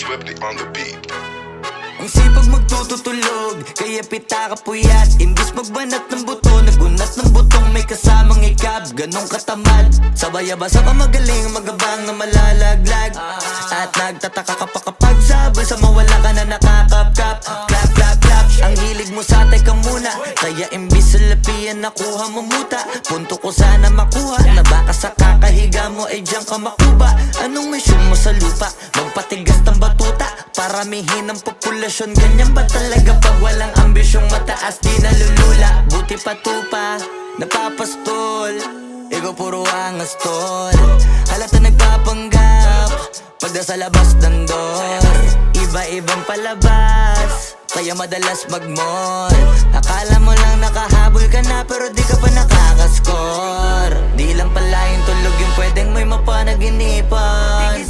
Swifty on the beat. Ang sipag magtututulog, kaya pita ka puyat. Imbis magbanat ng buto, nagunat ng butong may kasamang ikab. Ganong katamad, sabay-abasa pa magaling, magabang na malalaglag. At nagtataka ka pa kapag sabay sa mawala ka na nakakapkap. Clap, clap, clap, ang hilig mo sa teka muna. Kaya imbis sa lapian nakuha mo muta. Punto ko sana makuha, na baka sa kakahiga mo ay diyan ka makuba. Anong mission mo sa lupa? Magpatigas ng batuta, paramihin ang populasyon. Ganyan ba talaga pag walang ambisyong mataas? Di nalulula, buti patupa, napapastol. Ikaw puro angas tol, halata nagpapanggap pagda sa labas ng door. Iba-ibang palabas, kaya madalas mag-mall. Akala mo lang nakahabol ka na, pero di ka pa nakakascore. Di lang pala yung tulog yung pwedeng may mapanaginipan.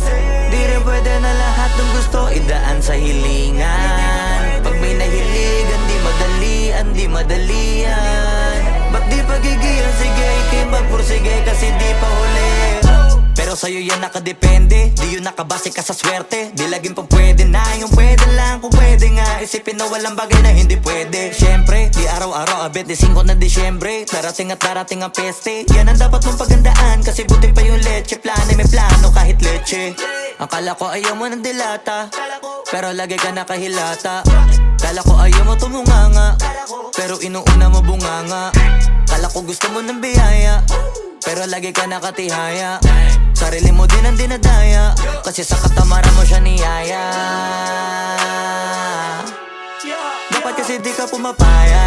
Di rin pwede na lahat ng gusto idaan sa hilingan. Pag may nahiligan, di madalian. Ba't di pagigilan? Sige, ikay magpursige kasi di pa huli. Pero sa'yo yan nakadepende, di yun nakabase ka sa swerte. Di laging pa pwede na, yung pwede lang kung pwede nga. Isipin na walang bagay na hindi pwede. Siyempre, di araw-araw, 25 na Disyembre. Darating at darating ang peste, yan ang dapat mong pagandaan. Kasi buti pa yung leche, plano may plano kahit leche. Akala ko ayaw mo ng dilata, pero lagi ka nakahilata. Kala ko ayaw mo tumunganga, pero inuuna mo bunganga. Kala ko gusto mo ng biyaya, pero lagi ka nakatihaya. Sarili mo din ang dinadaya, kasi sa katamaran mo siya niyaya. Dapat kasi di ka pumapayag,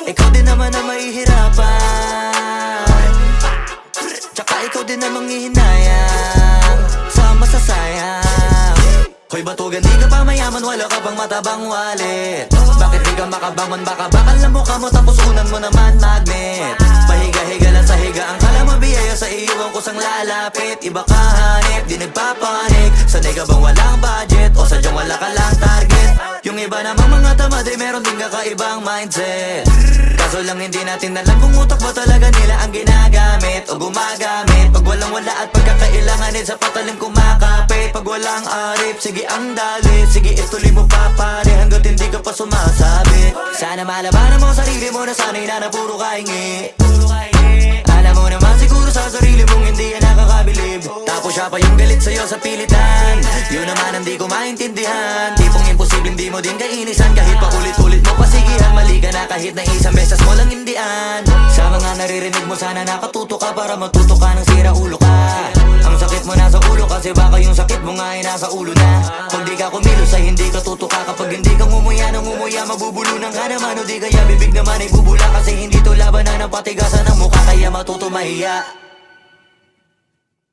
ikaw din naman ang mahihirapan. Tsaka ikaw din namang hihinayang sa masasayang. Hoy batugan, di ka pa mayaman, wala ka pang matabang wallet. Bakit di ka makabangon? Baka bakal na mukha mo tapos unan mo naman magnet. Pahiga-higa lang sa higa, ang kala mo biyaya sa iyo ang kusang lalapit. Iba ka hanip, di nagpapanik. Sanay ka bang walang budget o sadyang wala ka lang target? Yung iba namang mga tamad ay meron din kakaibang mindset. Kaso lang hindi natin alam kung utak ba talaga nila ang ginagamit o gumagamit. Pag walang wala at pagkakailanganin sa patalim kumakapit. Pag walang arip, sige ang dali, sige ituloy mo pa pare hanggat hindi ka pa sumasabi. Sana malabanan mo sarili mo na sanay na puro kahingi. Alam mo naman siguro sa sarili mong hindi yan nakakabilib. Tapos siya pa yung galit sa'yo sa pilitan. Yun naman ang di ko maintindihan. Tipong imposibleng di mo din kainisan. Kahit pa ulit-ulit mo pasigihan, mali ka na kahit na isang beses mo lang hindian. Sa mga naririnig mo sana nakatuto ka para matuto ka ng sira ulo ka. Ang sakit mo nasa ulo kasi baka yung sakit mo nga ay nasa ulo na. Kung di ka kumilos ay hindi ka tutuka. Kapag hindi ka ngumuya ng ngumuya, mabubulunan ka naman. O di kaya bibig naman ay bubula, kasi hindi to labanan ng patigasan ng mukha, kaya matuto mahiya.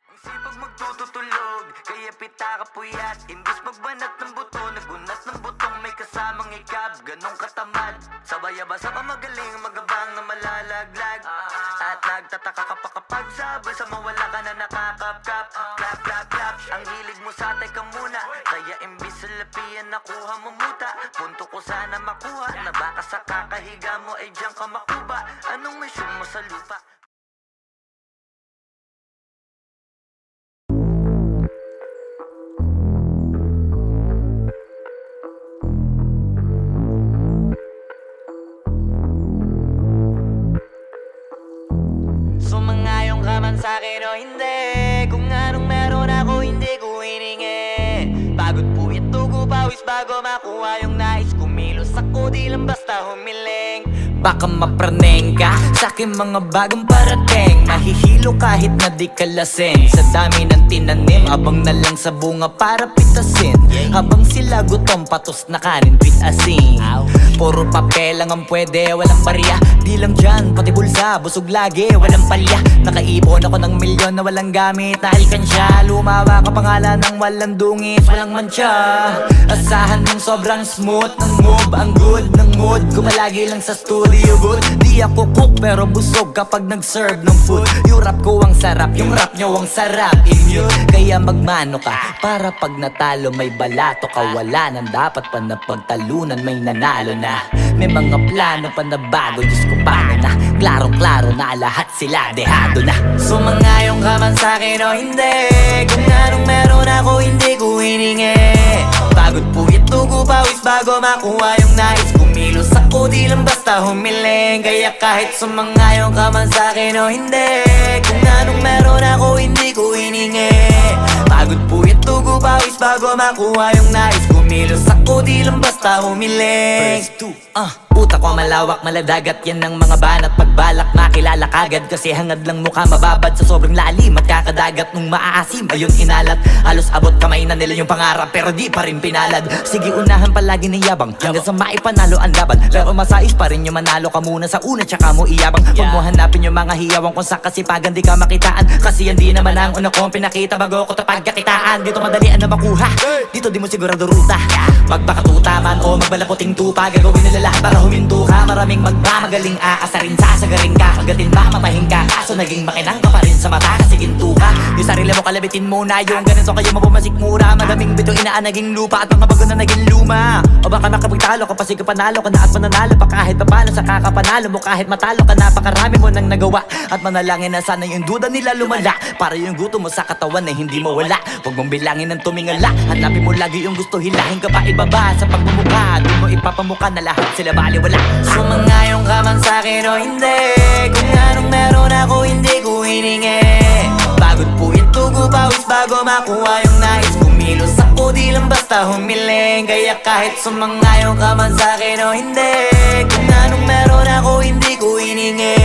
Ang sipag magtututulog, kaya pita ka puyat. Imbis magbanat ng buto, nagunat ng butong may kasamang ikab. Ganong katamad, sabay-abasa pa magaling, magabang na malalaglag. At nagtataka ka pa kapag sabay sa mawala ka na nakakapkap. Clap, clap, clap, ang hilig mo sa teka muna. Kaya imbis sa lapian nakuha mo muta. Punto ko sana makuha, na baka sa kakahiga mo ay diyan ka makuba. Anong mission mo sa lupa? Sumangayong ka man sa'kin o hindi, kung anong meron ako hindi ko hiningi. Pagod po ito ko pawis bago makuha yung nais. Kumilos ako di lang basta humiling. Baka mapraneng ka sa'kin mga bagong parating. Mahihilo kahit na di ka lasing. Sa dami ng tinanim, abang na lang sa bunga para pitasin. Habang sila gutom, patos na kanin, bit asin. Puro papel lang ang pwede, walang barya. Di lang dyan, pati bulsa, busog lagi, walang palya. Nakaipon ako ng milyon na walang gamit na alkansya. Lumawa ka pangalan ng walang dungis, walang mancha. Asahan mong sobrang smooth ng move, ang good ng mood. Kumalagi lang sa studio booth. Di ako cook pero busog kapag nag-serve ng food. Yung rap ko ang sarap, yung rap nyo ang sarap. Immune, kaya magmano ka para pag natalo may balato ka. Wala nang dapat pa na pagtalunan, may nanalo na. May mga plano pa na bago, Diyos ko paano na. Klarong-klaro na lahat sila dehado na. Sumangayong ka man sa'kin o hindi, kung anong meron ako tugo pawis bago makuha yung nais. Kumilos ako di lang basta humiling, kaya kahit sumangayon ka man sa'kin o hindi, kung anong meron ako hindi ko hiningi. Pagod puyat tugo pawis bago makuha yung nais. Kumilos ako di lang basta humiling. Utak ko malawak, maladagat yan ng mga banat. Pagbalak makilala kagad kasi hangad lang mukha mababad sa sobrang lalim at kakadagat nung maaasim. Ayun inalat, halos abot kamay na nila yung pangarap pero di pa rin pinalad. Sige unahan palagi ng yabang hanggang sa maipanalo ang laban. Pero masais pa rin yung manalo ka muna sa una tsaka mo iyabang. Huwag mo hanapin yung mga hiyawang kung sa kasipagan di ka makitaan. Kasi yan di naman ang una kong pinakita bago ko tapagkakitaan. Dito madalian na makuha, dito di mo sigurado ruta. Magbakatuta man o magbalaputing tupa, gagawin nila lahat para huminto ka. Maraming magmamagaling aasarin, sasagaring ka, kagatin ba matahing ka. Kaso naging makinang ka pa rin sa mata kasi ginto ka. Yung sarili mo kalabitin muna, yung ganito kayo mapumasik mura. Madaming bito inaan naging lupa at mga bago na naging luma. O baka makapagtalo ka pa sige panalo ka na at mananalo pa kahit papalo sa kakapanalo mo. Kahit matalo ka napakarami mo nang nagawa at manalangin na sana yung duda nila lumala para yung gutom mo sa katawan na hindi mawala. Huwag mong bilangin ng tumingala, hanapin mo lagi yung gusto, hilahin ka pa ibaba sa pagmumukha. Doon mo ipapamuka na lahat sila baliwala. Sumangayon ka man sa'kin o hindi, kung anong meron ako hindi ko hiningi. Pagod puyat tugo pawis bago makuha yung nais. Kumilos ako di lang basta humiling, kaya kahit sumangayon ka man sa'kin o hindi, kung anong meron ako hindi ko hiningi.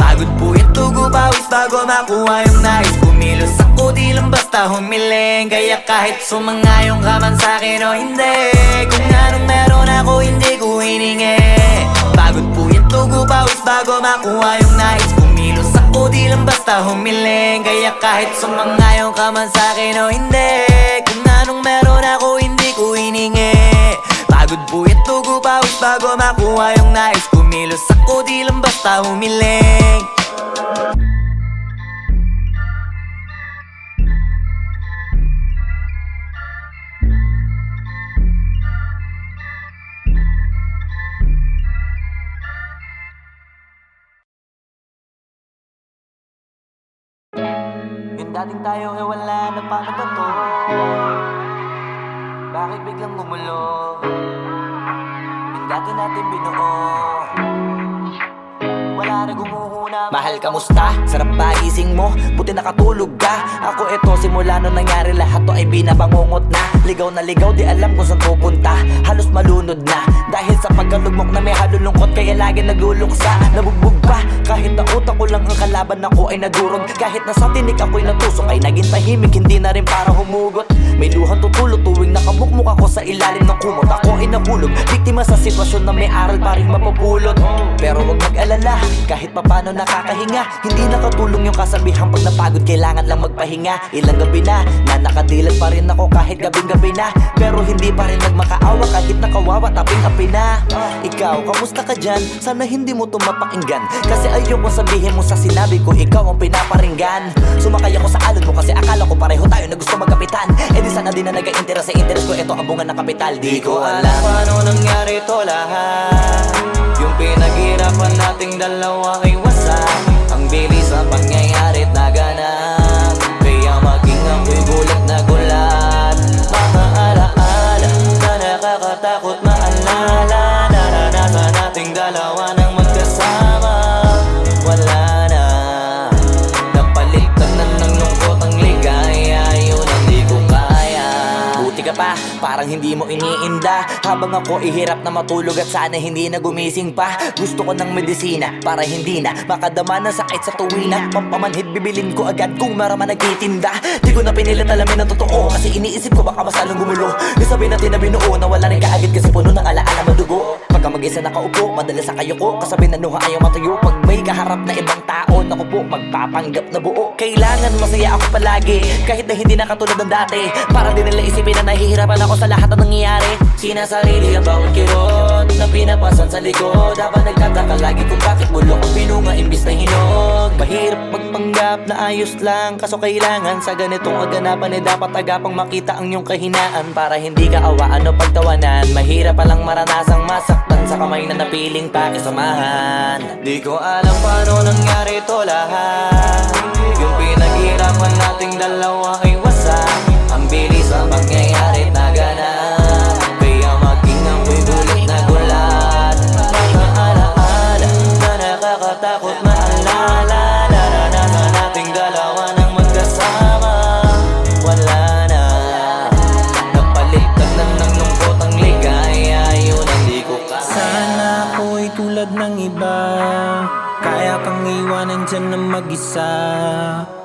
Pagod puyat tugo pawis bago makuha yung nais. Kumilos ako di lang basta humiling, kaya kahit sumangayon ka man sa'kin o hindi, kung anong meron ako hindi ko hiningi. Pagod puyat tugo pawis bago makuha yung nais. Kumilos ako di lang basta humiling, kaya kahit sumangayon ka man sa'kin o hindi, kung anong meron ako hindi ko hiningi. Pagod puyat tugo pawis bago makuha yung nais. Kumilos ako di lang basta humiling. Yung dating tayo wala na paano ba to? Bakit biglang gumulo? Yung dati natin binuo, wala na gumuhuna. Mahal, kamusta? Sarap ba gising mo? Buti nakatulog ka. Ako eto simula nung nangyari lahat to ay binabangungot na. Ligaw na ligaw di alam kung saan pupunta. Halos malunod na dahil sa pagkalugmok na may halulungkot, kaya lagi nagluluksa. Nabugbog pa kahit na utak ko lang ang kalaban, ako ay nagurog. Kahit nasa tinik ako'y natusok ay naging tahimik, hindi na rin para humugot. May luhang tutulo tuwing nakabukmuk ako sa ilalim ng kumot. Ako ay nahulog, biktima sa sitwasyon na may aral pa rin mapupulot. Pero wag mag-alala, kahit papano nakakahinga. Hindi nakatulong yung kasabihang pag napagod kailangan lang magpahinga. Ilang gabi na nakadilat pa rin ako kahit gabing-gabi na, pero hindi pa rin nagmakaawa kahit nakawawa taping-api na. Ikaw, kamusta ka dyan? Sana hindi mo to mapakinggan, kasi ayoko sabihin mo sa sinabi ko ikaw ang pinaparinggan. Sumakay ako sa alon mo kasi akala ko pareho tayo na gusto magkapitan. Eh di sana din na nag-interes sa interes ko, ito ang bunga ng kapital. Di ko alam paano nangyari to lahat. Yung pinaghirapan nating dalawa ay wasak. Ang bilis sa pangyayari't naganap, kaya maging ako'y gulat na gulat. Mga alaala na nakakatakot maalala, naranasan nating dalawa nang magkasama. Wala na, napalitan na ng lungkot ang ligaya. Yun ang di ko kaya. Buti ka pa, parang hindi mo iniinda. Habang ako ihirap na matulog at sana hindi na gumising pa. Gusto ko ng medisina para hindi na makadama ng sakit sa tuwina. Pampamanhid bibilin ko agad kung maraman nagtitinda. Di ko na pinilit alamin ang totoo, kasi iniisip ko baka masalong gumulo. Isabi natin na binuo na wala rin kaagad kasi puno ng alaala madugo. Pagka mag-isa nakaupo, madalas sa kayo ko, kasabi na nuha ayaw matuyo. Pag may kaharap na ibang tao, naku po, magpapanggap na buo. Kailangan masaya ako palagi, kahit na hindi na katulad ng dati. Para din nila isipin na nahihirapan ako sa lahat ng nangyayari. Sinasarili ang bawat kirot na pinapasan sa likod, habang nagtataka lagi kung bakit bulok ang pinunga imbis na hinog. Mahirap magpanggap na ayos lang, kaso kailangan sa ganitong kaganapan dapat agapang makita ang iyong kahinaan para hindi ka awaan o pagtawanan. Mahirap palang maranasang masaktan sa kamay na napiling pakisamahan. Di ko alam paano nangyari to lahat. Yung pinaghirapan nating dalawa ay wasak. Ang bilis ang pangyayari't naganap, minsan na mag-isa.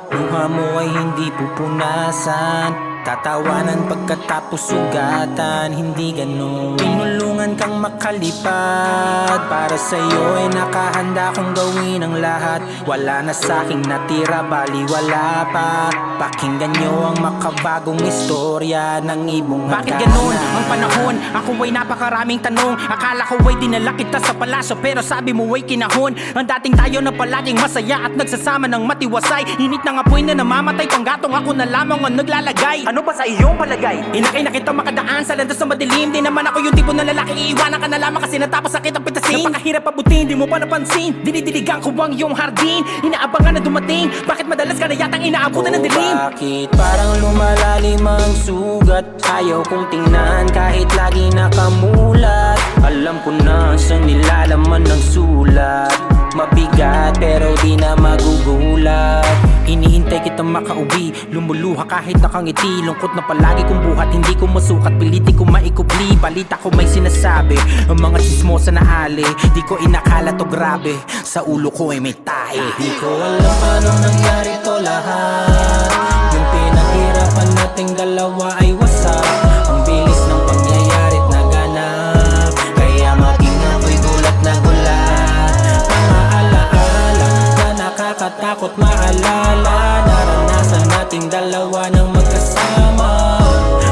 Luha mo ay hindi pupunasan, tatawanan pagkatapos sugatan. Hindi ganon, tinulungan kang makalipad. Para sa'yo ay nakahanda kong gawin ang lahat. Wala na sa'king natira, baliwala pa. Pakinggan nyo ang makabagong istorya ng ibong Bakit ganon ang panahon? Ako ay napakaraming tanong. Akala ko ay dinala kita sa palasyo, pero sabi mo ay kinahon. Ang dating tayo na palaging masaya at nagsasama ng matiwasay. Init ng apoy na namamatay, panggatong ako na lamang ang naglalagay. Ano ba sa iyong palagay? Inakay na kita makadaan sa landas na madilim. Di naman ako yung tipo na lalaki, iiwanan ka na lamang kasi natapos sakit ang pitasin. Napakahirap abutin, di mo pa napansin. Dinidiligan ko ang iyong hardin, inaabangan na dumating. Bakit madalas ka na yatang inaabutan ng dilim? Bakit parang lumalalim ang sugat? Ayaw kong tingnan kahit lagi nakamulat. Alam ko na sa nilalaman ng sulat. Mabigat pero di na magugulat. Hinihintay kitang makauwi, lumuluha kahit nakangiti. Lungkot na palagi kong buhat, hindi ko masukat, piliti ko maikubli. Balita ko may sinasabi, ang mga chismosa na ali. Di ko inakala to grabe, sa ulo ko ay may tahi. Di ko alam paano nangyari to lahat. Yung pinaghirapan nating dalawa ay wasak. Ang bilis ng pangyayari't naganap, kaya maging ako'y gulat na gulat. Mga alaala na nakakatakot maalala. Naranasan nating dalawa ng magkasama.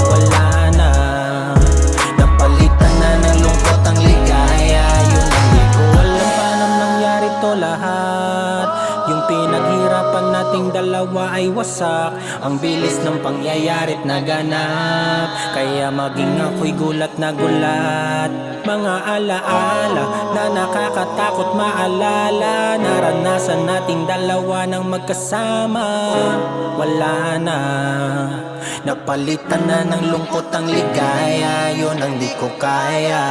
Wala na, napalitan na ng lungkot ang ligaya. Yun ang di ko alam paano nangyari to lahat. Yung pinaghirapan nating dalawa ay wasak. Ang bilis ng pangyayari't naganap, kaya maging ako'y gulat na gulat. Mga alaala na nakakatakot maalala. Naranasan nating dalawa ng magkasama. Wala na, napalitan na ng lungkot ang ligaya. Yun ang di ko kaya.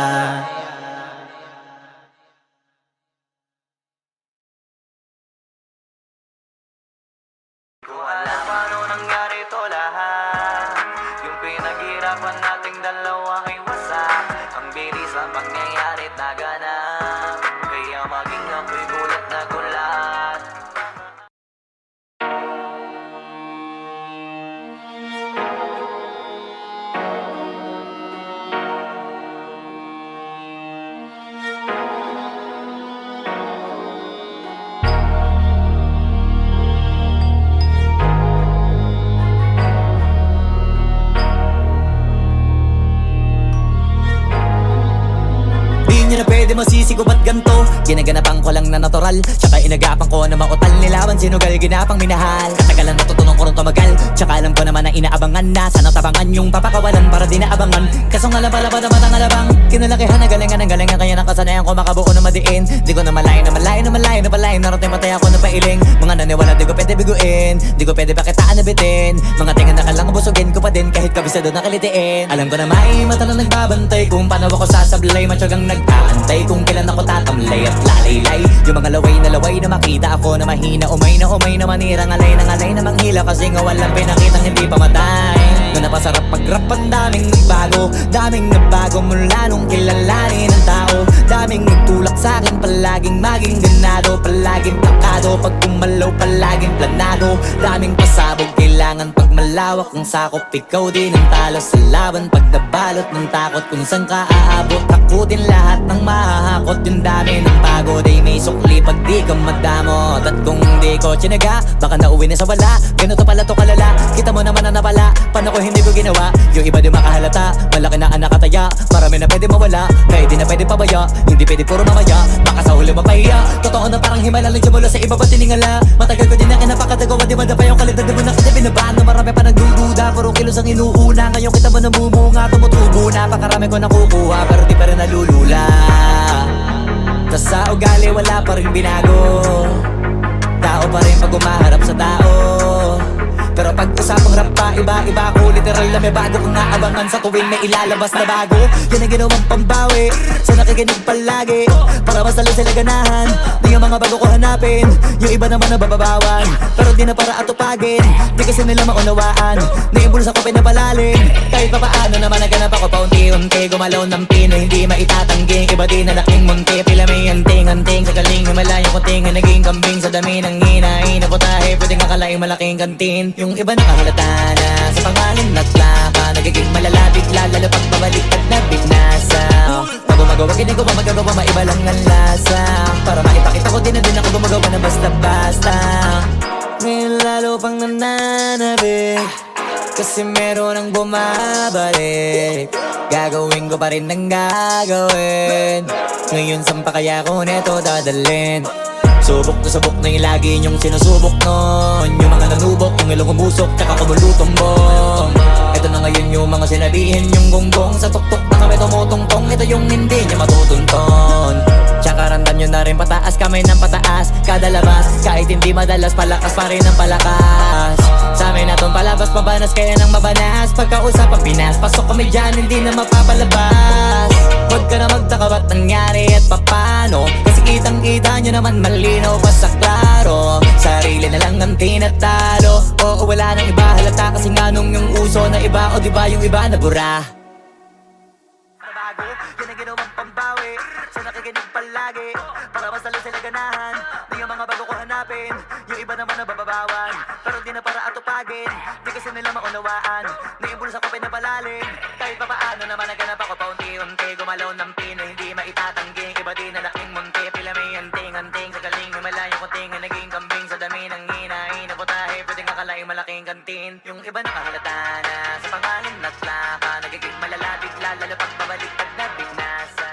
Kung alam paano nangyari to lahat. Yung pinaghirapan nating dalawa ay wasak. Ang bilis ang pangyayari't naganap, kaya maging ako'y gulat na gulat. Di nyo na pwede masisig ba't ganto? Ginaganapan ko lang na natural, tsaka inagapan ko na mautal. Nilaban sinugal, ginapang minahal. Katagalan natutunan ko rin tumagal, tsaka alam ko naman na inaabangan na. Sana tabangan yung papakawalan para di naabangan. Kasong alam pala ba naman ang alabang kinalakihan na galingan ng galingan, kaya nakasanayan ko makabuo na madiin. Di ko na malayo na malayo na malayo na palayo. Narating matay ako na pailing. Mga naniwala di ko pwede biguin, di ko pwede bakitaan na bitin. Mga tinga na kalang busugin ko pa din kahit kabisado na kalitiin. Alam ko na may mata na nagbabantay kung paano ako sasablay. Matyagang nag-aantay kung kailan ako tatamlay at lalaylay. Yung mga laway na makita ako na mahina. Umay na manirang alay na manghila. Kasi nga walang pinakitang hindi pamatay. Na napasarap mag-rap, ang daming nagbago mula nung kilalanin ang tao. Daming nagtulak sa'kin, palaging maging ganado. Palaging plakado, pag kumalaw palaging planado. Daming pasabog, kailangan pag malawak ang sakop. Ikaw din ang talo sa laban, pag nabalot ng takot. Kung saan ka aabot, takutin lahat ng mahahakot. Yung dami ng pagod ay may sukli pag di ka madamot. At kung di ko tsinaga, baka nauwi na sa wala. Ganito pala to kalala, kita mo naman na napala. Paano ko hindi ko ginawa, yung iba di makahalata. Malaki na ang nakataya, marami na pwede mawala. Kaya di na pwede pabaya, hindi pwede puro mamaya. Baka sa huli mapahiya, totoo na parang himala lang siya mula sa iba ba tiningala. Matagal ko din na kinapakatagawa, di madapa yung kalidad. Di mo na kita binabaan na marami pa nagdududa. Puro kilos ang inuuna, ngayon kita mo namumunga. Tumutubo na, pakarami ko nakukuha, pero di pa rin nalulula. Tas sa ugali wala pa rin binago. Tao pa rin pag umaharap sa tao. Pero pag usapang rap pa, iba-iba kulit literal na may bago kang aabangan sa tuwing may ilalabas na bago. Yan ang ginawang pambawi sa nakikinig palagi, para mas lalo sila ganahan. Di ang mga bago ko hanapin, yung iba naman nabababawan, pero di na para atupagin. Di kasi nila maunawaan, naimbulsa ko pinapalalim. Kahit pa paano naman naganap ako paunti-unti, gumalaw ng pino, hindi maitatanggi. Iba din na laking munti, pila may anting-anting. Sa galing may malayong kunting, naging kambing sa dami ng hinahin na putahe. Pwedeng akalaing malaking kantin, yung iba nakahalata na sa pangalan at laka. Nagiging malalapit lalo pag babaliktad na bignasa. Pag gumagawa ginagawa magagawa, maiba lang ang lasa. Para maipakita ko din na din ako gumagawa na basta-basta. Ngayon lalo pang nananabik, kasi meron ang bumabalik. Gagawin ko pa rin ang gagawin. Ngayon saan pa kaya ko neto dadalhin? Subok na yung lagi niyong sinusubok nun. Yung mga nanubok, yung ilong umusok, tsaka kumulutong bong. Ito na ngayon yung mga sinabihin yung gonggong. Sa tuktok na kami tumutungtong, ito yung hindi niya matutunton. Tsaka ramdam nyo na rin pataas, kamay ng pataas kada labas, kahit hindi madalas, palakas pa rin ang palakas. Sa amin na tong palabas, pabanas kaya nang mabanas. Pagkausap ang Pinas, pasok kami dyan, hindi na mapapalabas. Huwag ka na magtaka ba't nangyari at papano, kasi kitang-kita nyo naman malinaw pa sa klaro. Sarili na lang ang tinatalo, oo wala nang iba halata, kasi nga nung yung uso na iba, o diba yung iba na bura. Yan ang ginawang pambawi sa nakikinig palagi, para mas lalo sila ganahan. Di ang mga bago ko hanapin, yung iba naman nabababawan, pero di na para atupagin. Di kasi nila maunawaan, naimbulsa ko pinapalalim. Kahit pa paano naman naganap ako paunti-unti, gumalaw ng pino, hindi maitatanggi. Iba din na laking munti, pila may anting-anting. Sa galing may malayong kunting, naging kambing sa dami ng hinahin na putahe. Pwedeng akalaing malaking kantin, yung iba nakahalata na sa pangalan at laka. Nagiging malalapit lalo pag babaliktad na bignasa.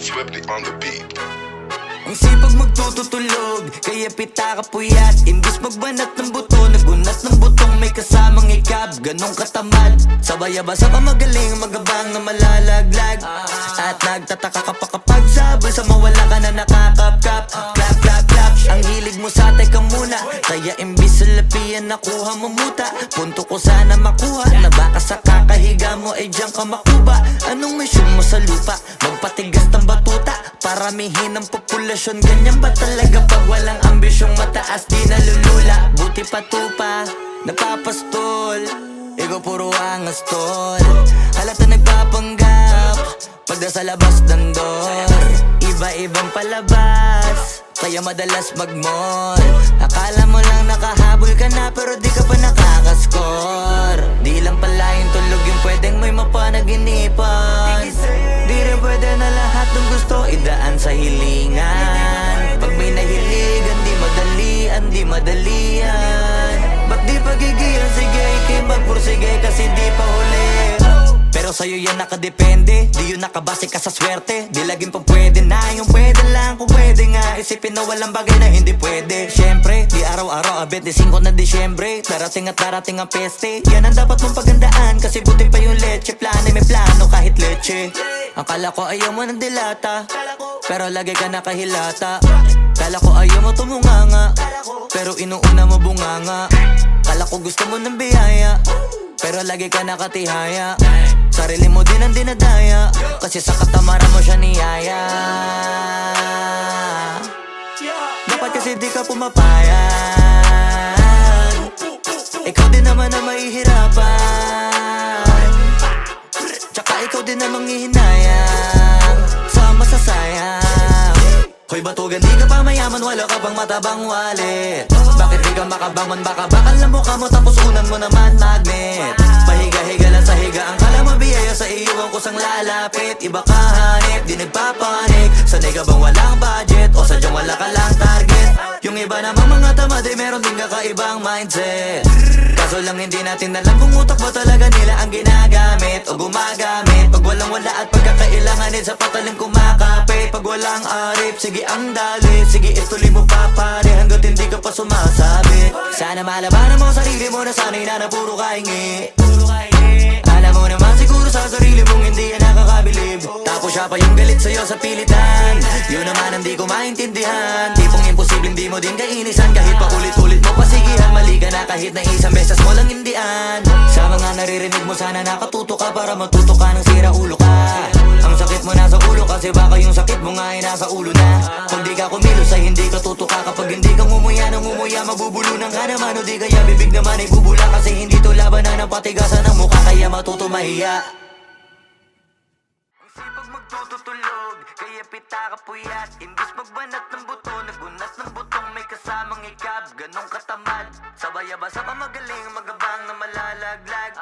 Swiftly on the beat. Ang sipag magtututulog, kaya pita ka puyat. Imbis magbanat ng buto, nagunat ng butong may kasamang ikab. Ganong katamad, sabay-abasa pa magaling, magabang na malalaglag. At nagtataka ka pa kapag sabol sa mawala ka na nakakapkap. Clap, clap, clap, ang hilig mo sa teka muna, kaya imbis sa lapian nakuha mo muta. Punto ko sana makuha, na baka sa kakahiga mo ay diyan ka makuba. Anong mission mo sa lupa? Magpatigas ng batuta, paramihin ang populasyon. Ganyan ba talaga pag walang ambisyong mataas? Di nalulula, buti patupa, napapastol. Ikaw puro angas tol, halata nagpapanggap pagda sa labas ng door. Iba-ibang palabas, kaya madalas mag-mall. Akala mo lang nakahabol ka na, pero di ka pa nakakascore. Di lang pala yung tulog yung pwedeng may mapanaginipan. Di rin pwede na lahat ng gusto idaan sa hilingan. Pag may nahiligan, di madalian. Ba't di pagigilan, sige, ikipagpursige kasi di pa huli. Pero sa'yo yan nakadepende, di yun nakabase ka sa swerte. Di laging pag pwede na, yung pwede lang kung pwede nga. Isipin na walang bagay na hindi pwede. Siyempre, di araw-araw, 25 na Disyembre. Darating at darating ang peste, yan ang dapat mong pagandaan. Kasi buti pa yung leche, plano may plano kahit leche. Akala ko ayaw mo ng dilata, pero lagi ka nakahilata. Kala ko ayaw mo tumunganga, pero inuuna mo bunganga. Kala ko gusto mo ng biyaya, pero lagi ka nakatihaya. Sarili mo din ang dinadaya, kasi sa katamaran mo siya niyaya. Dapat kasi di ka pumapayan, ikaw din naman ang mahihirapan. Tsaka ikaw din ang manghihinayang sa masasayang. Hoy batugan, di ka pa mayaman, wala ka pang matabang wallet. Bakit di ka makabangon, baka bakal na mukha mo, tapos unan mo naman magnet. Pahiga-higa lang sa higaan, kala mabiyaya sa iyo ang kusang lalapit. Iba ka hanip, di nagpapanik, sanay ka bang walang budget, o sadyang wala ka lang target? Yung iba namang mga tamad ay meron din kakaibang mindset. Kaso lang hindi natin alam kung utak ba talaga nila ang ginagamit o gumagamit. Pag walang wala at pagkakailanganin sa patalim kumakapit. Pag walang arip, sige ang dali, sige ituloy mo pa pare hanggat hindi ka pa sumasabit. Sana malabanan mo sarili mo na sanay na puro kahingi. Alam mo naman siguro sa sarili mong hindi yan nakakabilib. Tapos siya pa yung galit sa'yo sa pilitan. Yun naman ang di ko maintindihan. Tipong imposibleng di mo din kainisan. Kahit pa ulit-ulit mo pasigihan, mali ka na kahit na isang beses mo lang hindian. Sa mga naririnig mo sana nakatuto ka para matuto ka ng sira ulo ka. Ang sakit mo nasa ulo kasi baka yung sakit mo nga ay nasa ulo na. Kung di ka kumilos ay hindi ka tutuka. Kapag hindi ka ngumuya ng ngumuya, mabubulunan ka naman. O di kaya bibig naman ay bubula. Kasi hindi to labanan ng patigasan ng mukha, kaya matuto mahiya. Ang sipag magtututulog, kaya pita ka puyat. Imbis magbanat ng buto, nagunat ng butong may kasamang ikab. Ganong katamad, sabay-abasa pa magaling, magabang na malalaglag.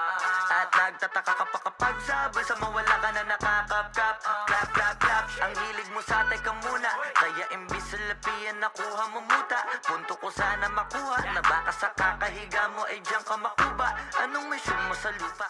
At nagtataka ka pa kapag sabay sa mawala ka na nakakapkap. Clap, clap, clap, ang hilig mo sa teka muna. Kaya imbis sa lapian nakuha mo muta. Punto ko sana makuha, na baka sa kakahiga mo ay diyan ka makuba. Anong mission mo sa lupa?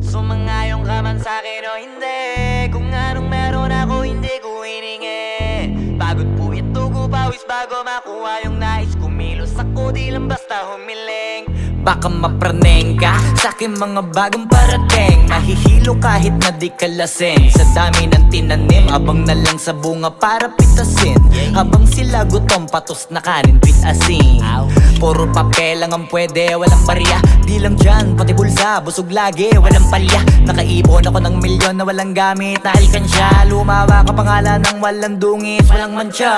Sumangayong ka man sa'kin o hindi. Kung anong meron ako hindi ko hiningi. Pagod po ito ko pawis bago makuha yung nais. Kumilos ako di lang basta humiling. Baka mapraneng ka sa aking mga bagong parating. Mahihilo kahit na di ka lasing. Sa dami ng tinanim, abang na lang sa bunga para pitasin. Habang sila gutom, patos na kanin with asin. Puro papel lang ang pwede, walang barya. Di lang dyan, pati bulsa, busog lagi, walang palya. Nakaipon ako ng milyon na walang gamit na alkansya. Lumawa ka pangalan ng walang dungis, walang mancha.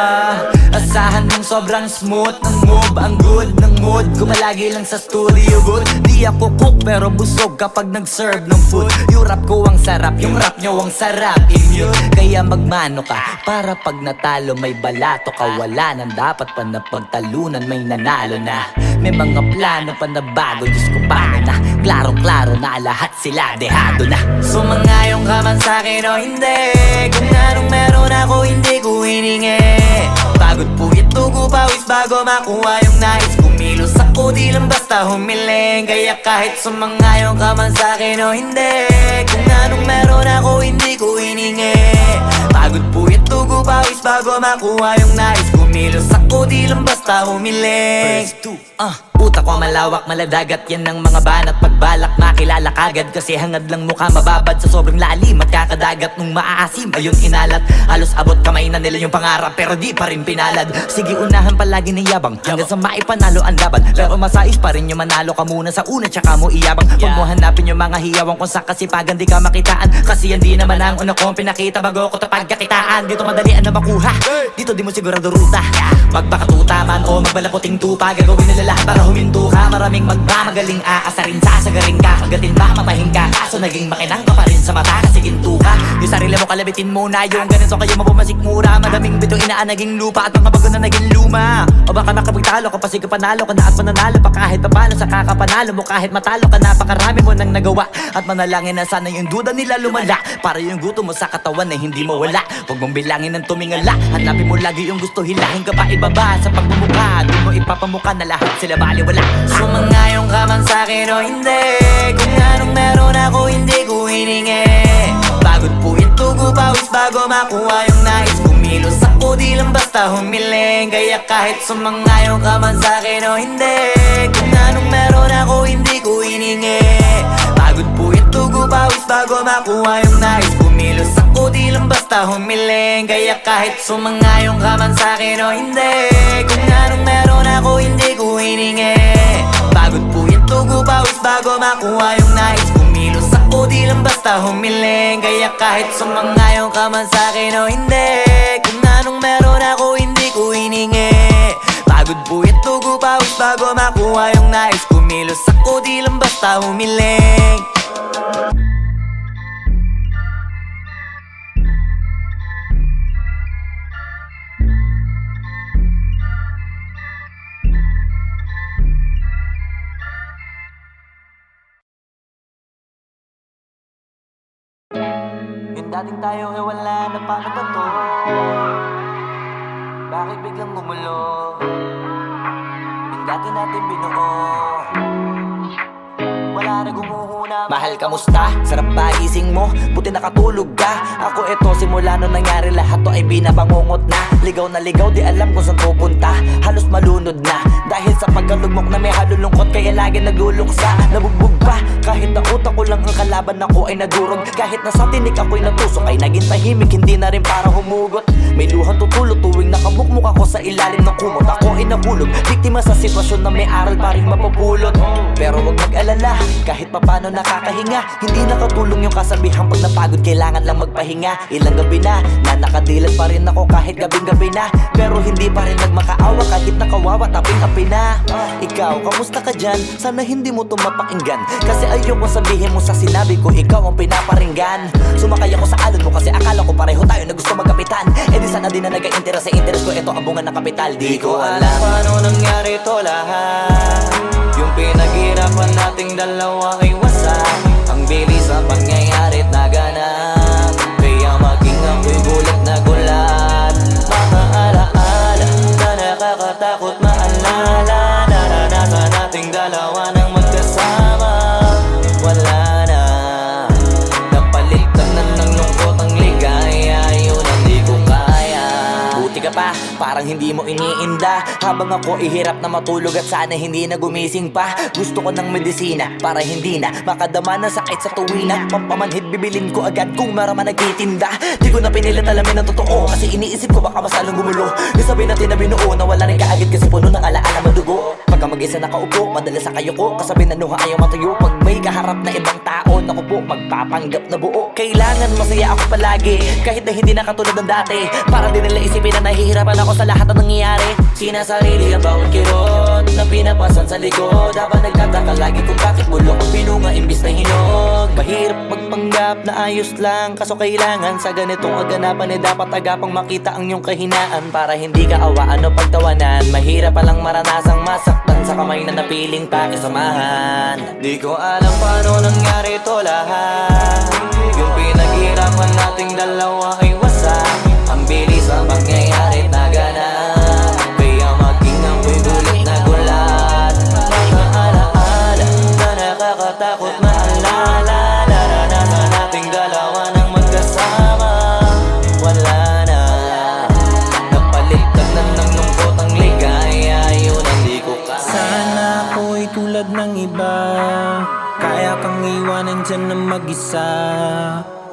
Asahan mong sobrang smooth ng move, ang good ng mood. Gumalagi lang sa studio good. Di ako cook pero busog kapag nag-serve ng food. Yung rap ko ang sarap, yung rap nyo ang sarap. Immune, kaya magmano ka para pag natalo may balato ka. Wala nang dapat pa na pagtalunan, may nanalo na. May mga plano pa na bago, Diyos ko paano na. Klarong-klaro na lahat sila dehado na. Sumangayong ka man sa'kin o hindi. Kung anong meron ako hindi ko hiningi. Pagod po ito ko pawis bago makuha yung nais. Kumilos ako di lang basta humiling. Kaya kahit sumangayong ka man sa'kin o hindi. Kung anong meron ako hindi ko hiningi. Pagod po ito ko pawis bago makuha yung nais. Kumilos ako di lang basta humiling. Utak ko malawak, maladagat yan ng mga banat. Pagbalak makilala kagad kasi hangad lang mukha mababad sa sobrang lalim at kakadagat nung maaasim. Ayun inalat, halos abot kamay na nila yung pangarap pero di pa rin pinalad. Sige unahan palagi ng yabang hanggang sa maipanalo ang laban. Pero masais pa rin yung manalo ka muna sa una tsaka mo iyabang. Huwag mo hanapin yung mga hiyawang kung sa kasipagan di ka makitaan. Kasi yan di naman ang una kong pinakita bago ko tapagkakitaan. Dito madalian na makuha, dito di mo sigurado ruta. Magpakatuta man o magbalaputing tupa, gagawin nila lahat para huminto ka. Maraming magmamagaling aasarin, sasagarin ka. Kagatin ba matahin ka, kaso naging makinang ka pa rin sa mata kasi ginto ka. Yung sarili mo kalabitin muna, yung ganito kayo mapumasik mura. Madaming bito inaan naging lupa at mga bago na naging luma. O baka makapagtalo ka pa sige panalo ka na at mananalo pa kahit papano sa kakapanalo mo. Kahit matalo ka napakarami mo nang nagawa at manalangin na sana yung duda nila lumala. Para yung gutom mo sa katawan na hindi mawala. Huwag mong bilangin ng tumingala, hanapin mo lagi yung gusto, hilahin ka pa ibaba sa pagmumukha. Di mo ipapamukha na lahat sila baliwala. Sumangayong ka man sa'kin o hindi. Kung anong meron ako hindi ko hiningi. Pagod po ito ko pawis bago makuha yung nais. Kumilos ako di lang basta humiling. Kaya kahit sumangayong ka man sa'kin o hindi. Kung anong meron ako hindi ko hiningi. Pagod po ito ko pawis bago makuha yung nais. Kumilos ako di lang basta humiling. Kaya kahit sumangayong ka man sa'kin o hindi. Kung anong meron ako hindi ko hiningi. Pagod po ito ko pawis bago makuha yung nais. Kumilos ako di lang basta humiling. Kaya kahit sumangayong ka man sa'kin o hindi. Kung anong meron ako hindi ko hiningi. Pagod po ito ko pawis bago makuha yung nais. Kumilos ako di lang basta humiling. dating tayo ay wala na, paano ba to? Bakit biglang gumulo? Yung dati natin binuo, wala na gumuhuna. Mahal, kamusta? Sarap ba gising mo? Buti nakatulog ka. Ako eto, simula nung nangyari lahat to ay binabangungot na. Ligaw na ligaw, di alam kung saan pupunta. Halos malunod na dahil sa pagkalugmok na may halulungkot, kaya lagi nagluluksa. Nabugbog pa, kahit na utak ko lang ang kalaban ako ay nagurog. Kahit na sa tinik ako'y natusok ay naging tahimik, hindi na rin para humugot. May luhang tutulog tuwing nakabukmuk ako sa ilalim ng kumot. Ako ay nahulog, biktima sa sitwasyon na may aral pa rin mapupulot. Pero wag mag-alala, kahit papano nakakahinga. Hindi nakatulong yung kasabihan, pag napagod kailangan lang magpahinga. Ilang gabi na nakadilat pa rin ako kahit gabing-gabi na. Pero hindi pa rin nagmakaawa kahit nakawawa, taping-api na. Ikaw, kamusta ka dyan? Sana hindi mo to mapakinggan, kasi ayoko sabihin mo sa sinabi ko ikaw ang pinaparinggan. Sumakay ako sa alon mo kasi akala ko pareho tayo na gusto magkapitan. Eh di sana din na nag-interest sa interest ko, ito ang bunga ng kapital. Di ko alam paano nangyari to lahat. Yung pinaghirapan nating dalawa ay wasak. Ang bilis ang pangyayari't naganap, kaya maging ako'y gulat na gulat. Mga alaala na nakakatakot maalala, naranasan nating dalawa nang magkasama. Wala na, napalitan na ng lungkot ang ligaya, yun ang di ko kaya. Buti ka pa, parang hindi mo iniinda, habang ako ihirap na matulog at sana hindi na gumising pa. Gusto ko ng medisina para hindi na makadama ng sakit sa tuwina. Pampamanhid bibilin ko agad kung maraman nagtitinda. Di ko na pinilit alamin ang totoo, kasi iniisip ko baka masalong gumulo. Isabi natin na binuo na wala rin kaagad kasi puno ng alaala madugo. Pagka mag-isa nakaupo, madalas sa kayo ko, kasabi na nuha ayaw matayo. Pag may kaharap na ibang tao, naku po, magpapanggap na buo. Kailangan masaya ako palagi, kahit na hindi na katulad ng dati. Para din nila isipin na nahihirapan ako sa lahat ng nangyayari. Sinasarili ang bawat kirot na pinapasan sa likod, habang nagtataka lagi kung bakit bulok ang pinunga imbis na hinog. Mahirap magpanggap na ayos lang, kaso kailangan sa ganitong aganapan eh dapat agapang makita ang iyong kahinaan, para hindi ka awaan o pagtawanan. Mahirap palang maranasang masaktan sa kamay na napiling pakisamahan. Di ko alam paano nangyari to lahat. Yung pinaghirapan nating dalawa ay wasak. Ang bilis ang pangyayari't naganap, kaya maging ako'y gulat na gulat. Mga alaala na nakakatakot maalala, naranasan nating dalawa nang magkasama. Wala na, napalitan na ng lungkot ang ligaya, yun ang di ko kaya. Sana ako'y tulad ng iba, kaya kang iwanan dyan na mag-isa.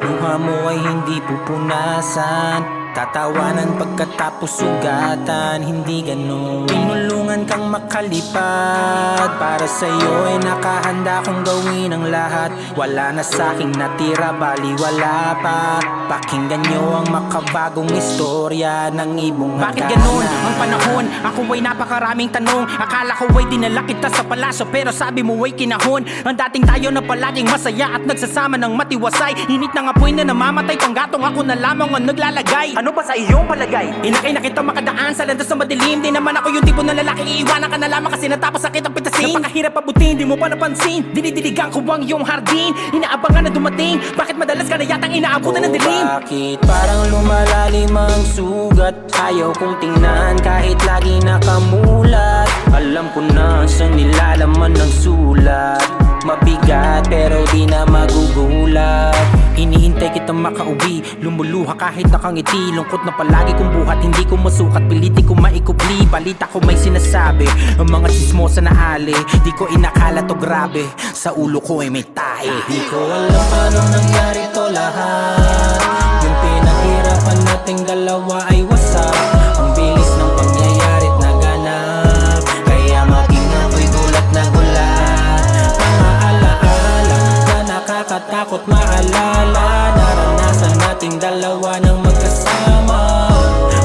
Luha mo ay hindi pupunasan, tatawanan pagkatapos sugatan, hindi ganun. Tinulungan kang makalipad, para sa'yo ay nakahanda kong gawin ang lahat. Wala na sa'king natira, bali wala pa. Pakinggan nyo ang makabagong istorya ng ibong hagana. Bakit ganun ang panahon? Ako ay napakaraming tanong. Akala ko ay dinala kita sa palasyo, pero sabi mo ay kinahon. Ang dating tayo na palaging masaya at nagsasama ng matiwasay. Init ng apoy na namamatay, panggatong ako na lamang ang naglalagay. Ano ba sa iyong palagay? Inakay na kita makadaan sa landas na madilim. Di naman ako yung tipo na lalaki, iiwanan ka na lamang kasi natapos sakit ang pitasin. Napakahirap abutin, di mo pa napansin. Dinidiligan ko ang iyong hardin, inaabangan na dumating. Bakit madalas ka na yatang inaabutan ng dilim? Bakit parang lumalalim ang sugat? Ayaw kong tingnan kahit lagi nakamulat. Alam ko na sa nilalaman ng sulat. Mabigat pero di na magugulat. Hinihintay kitang makauwi, lumuluha kahit nakangiti. Lungkot na palagi kong buhat, hindi ko masukat, piliti ko maikubli. Balita ko may sinasabi, ang mga chismosa na ali. Di ko inakala to grabe, sa ulo ko ay may tahi. Di ko alam paano nangyari to lahat. Yung pinaghirapan nating dalawa ay wasak. Ang bilis ng pangyayari't naganap, kaya maging ako'y gulat na gulat. Mga alaala na nakakatakot maalala, naranasan nating dalawa ng magkasama.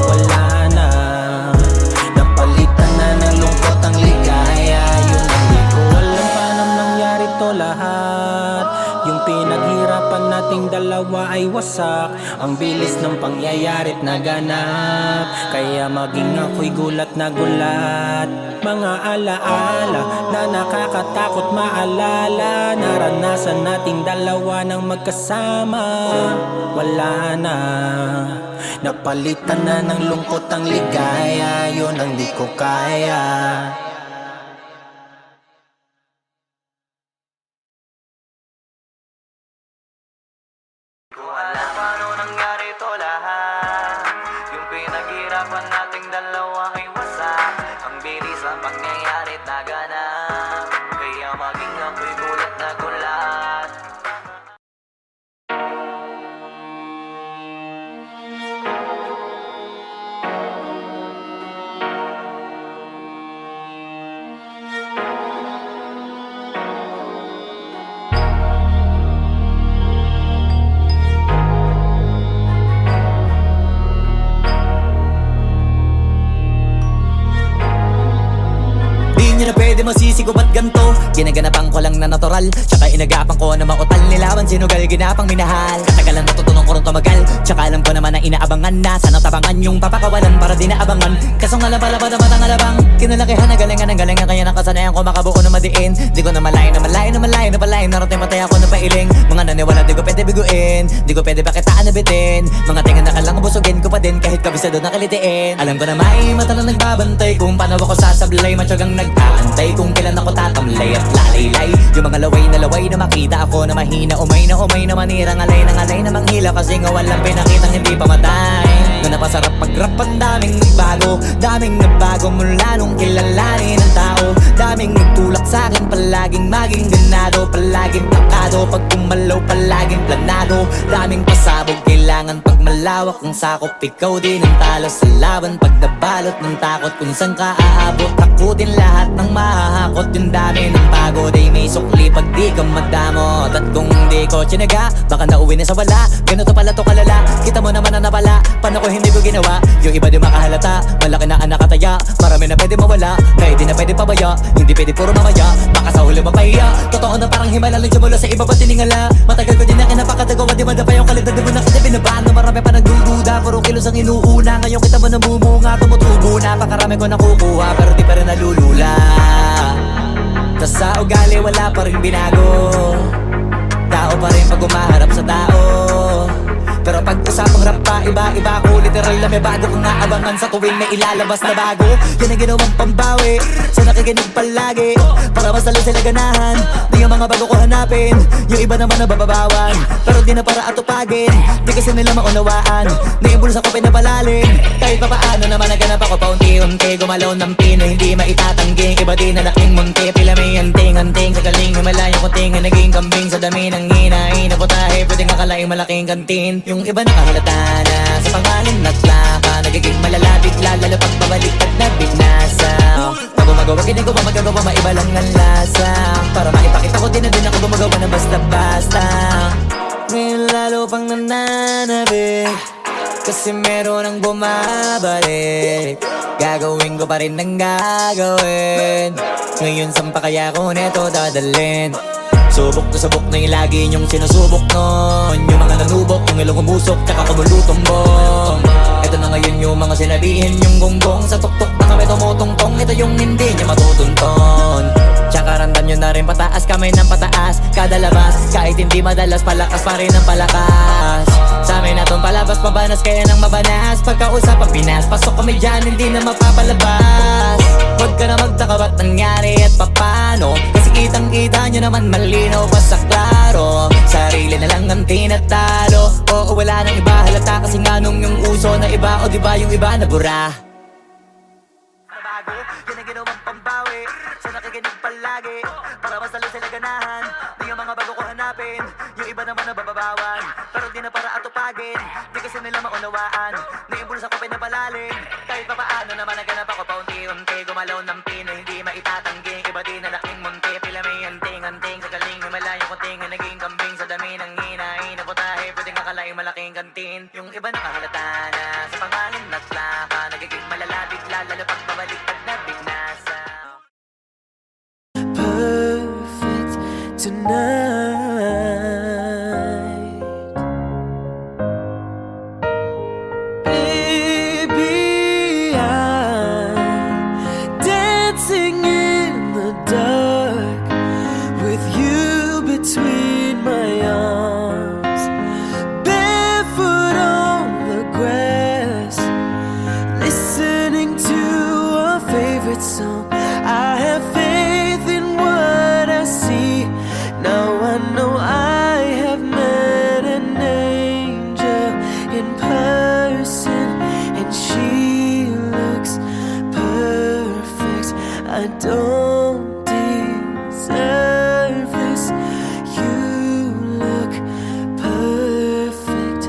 Wala na, napalitan na ng lungkot ang ligaya. Yun ang di ko alam paano nangyari to lahat. Yung pinaghirapan nating dalawa ay wasak. Ang bilis ng pangyayari't naganap, kaya maging ako'y gulat na gulat. Mga alaala na nakakatakot maalala. Naranasan nating dalawa ng magkasama. Wala na, napalitan na ng lungkot ang ligaya. Yun ang di ko kaya. Ko alam paano nangyari to lahat. Yung pinaghirapan nating dalawa ay wasak. Ang bilis ang pagngayari't naganap. Kaya maging ako'y gulat na gulat. Di nyo na pwede masisi ko ba't ganto. Ginaganapan ko lang na natural, tsaka inagapan ko na mautal. Nilawan sinugal, ginapang minahal. Katagalan natutunan ko rin tumagal, tsaka alam ko naman na inaabangan na. Sana tabangan yung papakawalan para di naabangan. Kaso nga labad ang matang alabang kinalakihan na galingan ng galingan. Kaya nakasanayan ko makabuo na madiin. Di ko na malayo na malayo na malayo na palayo. Narating matay ako na pailing. Mga naniwala di ko pwede biguin, di ko pwede pakitaan na bitin. Mga tingan na kalang busugin ko pa din kahit kabisado na kalitiin. Alam ko na may mata na nagbabantay kung paano ako sasablay. Matyagang nag-aantay kung kailan ako tatamlay at lalaylay. Yung mga laway na makita ako na mahina. Umay na manirang alay na manghila. Kasi nga walang pinakitang hindi pamatay. Na napasarap pag-rap ang daming nagbago mula nung kilalanin ng tao. Daming nagtulak sa'kin, palaging maging ganado. Palaging plakado, pag kumalaw palaging planado. Daming pasabog, kailangan pag malawak ang sakop. Ikaw din ang talo sa laban pag nabalot ng takot. Kung saan ka aabot, ako din lahat ng mahahakot. Yung dami ng pagod ay may sukli pag di ka madamot. At kung di ko tsinaga, baka nauwi na sa wala. Ganito pala to kalala, kita mo naman na napala. Paano ko hindi ko ginawa, yung iba di makahalata. Malaki na ang nakataya, marami na pwede mawala. Kaya di na pwede pabaya, hindi pwede puro mamaya. Baka sa huli mapahiya, totoo na parang himala lang siya mula sa iba ba tiningala. Matagal ko din na kinapakatagawa, di madapa yung kalidad. Di mo na kita binabaan, marami pa nagdududa. Puro kilos ang inuuna, ngayon kita mo namumunga. Tumutubo na, pakarami ko nakukuha, pero di pa rin nalulula. Tas sa ugali wala pa rin binago. Tao pa rin pag umaharap sa tao. Pero pag usapang rap pa, iba-iba ko. Literal na may bago kong naabangan sa tuwing may ilalabas na bago. Yan ang ginawang pambawi sa nakikinig palagi, para mas lalo sila ganahan. Di ang mga bago ko hanapin, yung iba naman nabababawan. Pero di na para atupagin, di kasi nila maunawaan. Naimbulsa ko pinapalalim, kahit pa paano naman naganap ako paunti-unti. Gumalaw ng pino, hindi maitatangging. Iba din na laking munti, pila may anting-anting. Sa galing himalayo ko tingin, naging kambing. Sa dami ng hinahin na putahe, pwedeng akalaing malaking kantin. Yung iba nakahalata na sa pangalan at laka. Nagiging malala bigla, lalo pag babalik at nabinasa. Pag gumagawa, ginagawa, magagawa, maiba lang ang lasa. Para maipakita ko din na din ako gumagawa na basta-basta. Ngayon lalo pang nananabik, kasi meron ang bumabalik. Gagawin ko pa rin ang gagawin. Ngayon saan pa kaya ko neto dadalhin? Subok na yung lagi niyong sinusubok nun. Yung mga nanubok, yung ilong umusok, tsaka kumulutumbong. Ito na ngayon yung mga sinabihin yung gonggong. Sa tuktok na kami tumutungtong, ito yung hindi niya matutunton. Tsaka randam nyo na rin pataas, kamay ng pataas. Kada labas, kahit hindi madalas, palakas pa rin ang palakas. Sa amin na tong palabas, mabanas kaya nang mabanas. Pagkausap ang Pinas, pasok kami dyan, hindi na mapapalabas. Huwag ka na magtaka ba't nangyari at papano, kasi kitang-kita nyo naman malinaw pa sa klaro. Sarili na lang ang tinatalo. Oo, wala nang iba halata, kasi nga nung yung uso na iba. O diba yung iba na bura bago, yan ang ginawang pambawi sa nakikinig palagi, para mas lalo sila ganahan. Di yung mga bago ko hanapin, yung iba naman nabababawan. Pero di na para atupagin, di kasi nila maunawaan. Naimbulsa ko pinapalalim, kahit pa paano naman naganap ako paunti-unti. Gumalaw ng pino, hindi maitatangging. Iba din na laking munti, pila may anting-anting. Sa galing himalayo ko tingin, naging kambing. Sa dami ng hinahin na putahe, pwedeng akalaing malaking kantin. Yung iba nakahalata na sa pangalan at laka. Nagiging malala bigla, lalo pag babalik pag nabinasa. Perfect tonight, baby, I'm dancing the dark with you between my arms, barefoot on the grass, listening to our favorite song. I have faith in what I see. Now I know I have met an angel in person, and she looks perfect. I don't deserve this. You look perfect.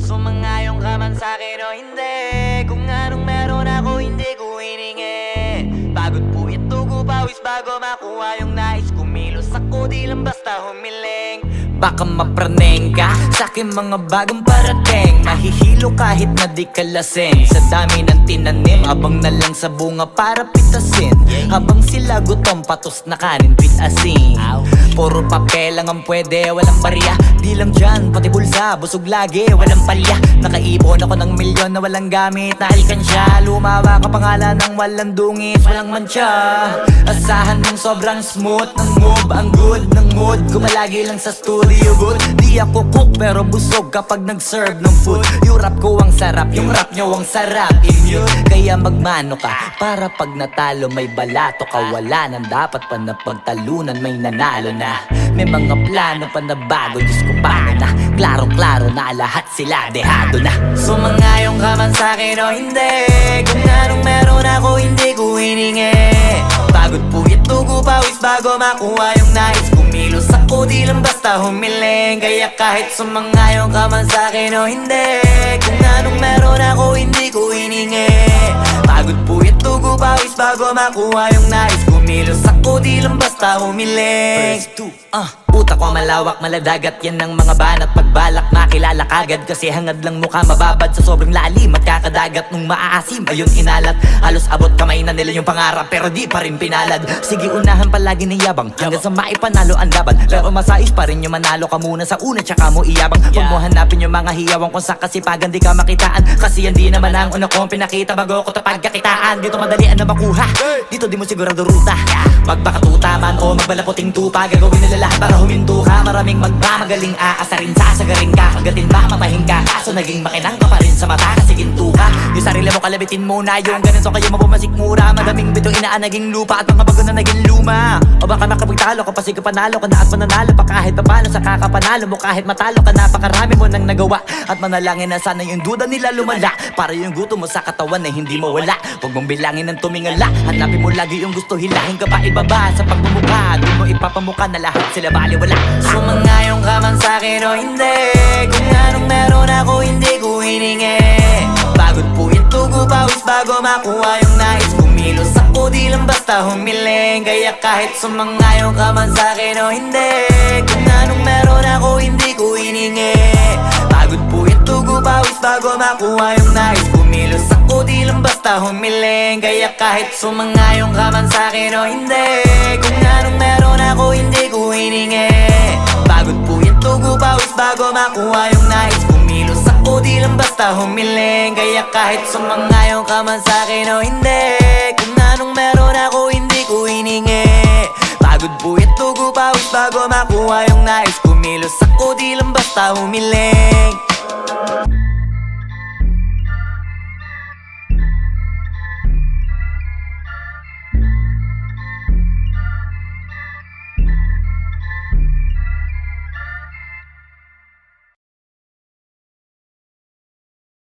Sumangayong ka man sa'kin o hindi, kung anong meron ako hindi ko hiningi. Pagod po ito ko pawis bago makuha yung nais. Kumilos ako di lang basta humiling. Baka mapraneng ka sa'kin mga bagong parating. Mahihilo kahit na di ka lasing. Sa dami ng tinanim, abang na lang sa bunga para pitasin. Habang sila gutom, patos na kanin, pitasin. Puro papel lang ang pwede, walang barya. Di lang dyan, pati bulsa, busog lagi, walang palya. Nakaipon ako ng milyon na walang gamit na alkansya. Lumawa ka pangalan ng walang dungis, walang mancha. Asahan mong sobrang smooth ng move, ang good ng mood. Gumalagi lang sa studio good. Di ako cook pero busog kapag nag-serve ng food. Yung rap ko ang sarap, yung rap nyo ang sarap. Immune, kaya magmano ka para pag natalo may balato ka. Wala nang dapat pa na pagtalunan, may nanalo na. May mga plano pa na bago, Diyos ko paano na. Klarong-klaro na lahat sila dehado na. Sumangayong ka man sa'kin o hindi, kung anong meron ako hindi ko hiningi. Pagod po ito ko pawis bago makuha yung nais. Kumilos ako di lang basta humiling. Kaya kahit sumangayong ka man sa'kin o hindi, kung anong meron ako hindi ko hiningi. Pagod po ito ko pawis bago makuha yung nais. Kumilos ako di lang basta humiling. Utak ko malawak, maladagat yan ng mga banat. Pagbalak makilala kagad kasi hangad lang mukha mababad sa sobrang lalim at kakadagat nung maaasim. Ayun inalat, halos abot kamay na nila yung pangarap pero di pa rin pinalad. Sige unahan palagi ng yabang hanggang sa maipanalo ang laban. Pero masais pa rin yung manalo ka muna sa una tsaka mo iyabang. Huwag mo hanapin yung mga hiyawang kung sa kasipagan di ka makitaan. Kasi yan di naman ang una kong pinakita bago ko tapagkakitaan. Dito madalian na makuha, dito di mo sigurado ruta. Magbakatuta man o magbalaputing tupa, gagawin nila lahat para huminto ka. Maraming magmamagaling aasarin, sasagaring ka, kagatin mamatahin ka. Kaso naging makinang ka pa rin sa mata kasi ginto ka. Yung sarili mo kalabitin muna, yung ganun so kayo mapumasik mura. Madaming bito inaan naging lupa at mga bago na naging luma. O baka makapagtalo ka pa sige panalo ka na at mananalo pa kahit papano sa kakapanalo mo. Kahit matalo ka napakarami mo nang nagawa at manalangin na sana yung duda nila lumala para yung gusto mo sa katawan na hindi mo wala. Huwag mong bilangin ng tumingala, hanapin mo lagi yung gusto, hilahin ka pa ibaba sa pagmumukha. Doon mo ipapamuka na lahat sila bali baliwala. Sumangayong ka man sa'kin o hindi, kung anong meron ako hindi ko hiningi. Pagod po ito, pawis bago makuha yung nais. Kumilos ako di lang basta humiling. Kaya kahit sumangayong ka man sa'kin o hindi, kung anong meron ako hindi ko hiningi. Pagod po ito, pawis bago makuha yung nais. Kumilos ako di lang basta humiling. Kaya kahit sumangayong ka man sa'kin o hindi, kung anong meron ako hindi ko hiningi. Pagod po ito, pawis bago makuha yung nais. Kumilos ako di lang basta humiling. Kaya kahit sumangayong ka man sa'kin o hindi, kung anong meron ako hindi ko hiningi. Pagod po ito, pawis bago makuha yung nais. Kumilos ako di lang basta humiling.